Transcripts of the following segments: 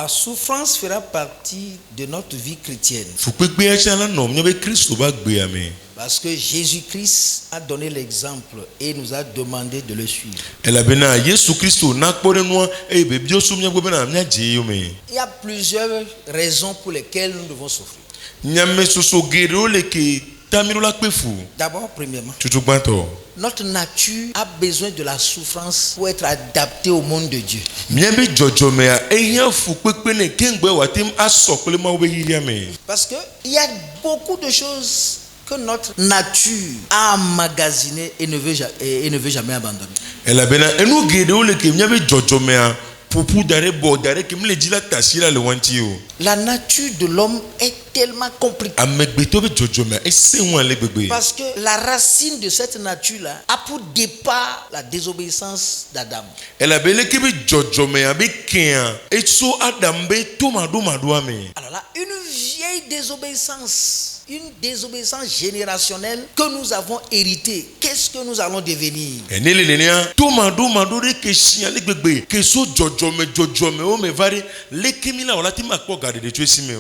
La souffrance fera partie de notre vie chrétienne. Parce que Jésus-Christ a donné l'exemple et nous a demandé de le suivre. Il y a plusieurs raisons pour lesquelles nous devons souffrir. D'abord, premièrement, notre nature a besoin de la souffrance pour être adaptée au monde de Dieu. Parce qu'il y a beaucoup de choses que notre nature a emmagasinées et ne veut jamais abandonner. La nature de l'homme est tellement compliquée. Parce que la racine de cette nature-là a pour départ la désobéissance d'Adam. Alors là, une vieille désobéissance. Une désobéissance générationnelle que nous avons héritée. Qu'est-ce que nous allons devenir?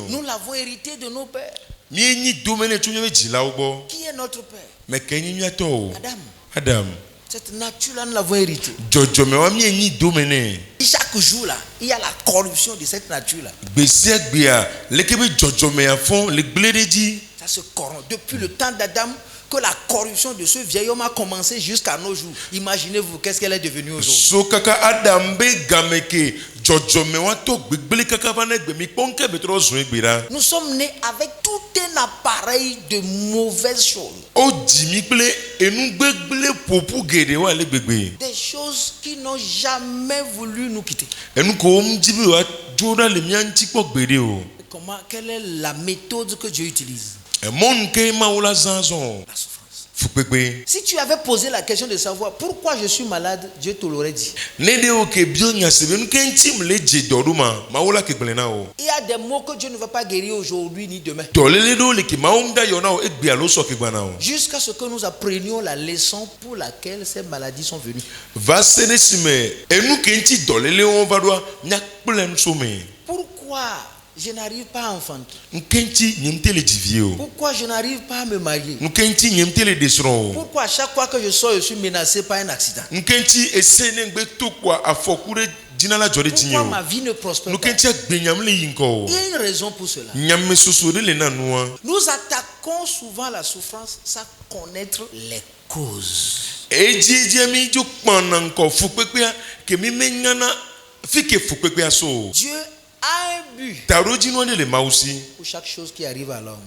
Nous l'avons hérité de nos pères. Qui est notre père? Adam. Cette nature-là, nous l'avons héritée. Chaque jour, là, il y a la corruption de cette nature-là. Ça se corrompt. Depuis le temps d'Adam, que la corruption de ce vieil homme a commencé jusqu'à nos jours. Imaginez-vous qu'est-ce qu'elle est devenue aujourd'hui. Nous sommes nés avec tout un appareil de mauvaises choses. Des choses qui n'ont jamais voulu nous quitter. Quelle est la méthode que Dieu utilise? La souffrance. Si tu avais posé la question de savoir pourquoi je suis malade, Dieu te l'aurait dit. Il y a des mots que Dieu ne va pas guérir aujourd'hui ni demain. Jusqu'à ce que nous apprenions la leçon pour laquelle ces maladies sont venues. Pourquoi je n'arrive pas à enfanter? Pourquoi je n'arrive pas à me marier? Pourquoi à chaque fois que je sors, je suis menacé par un accident? Pourquoi ma vie ne prospère pas? Il y a une raison pour cela. Nous attaquons souvent la souffrance sans connaître les causes. Dieu a un but pour chaque chose qui arrive à l'homme.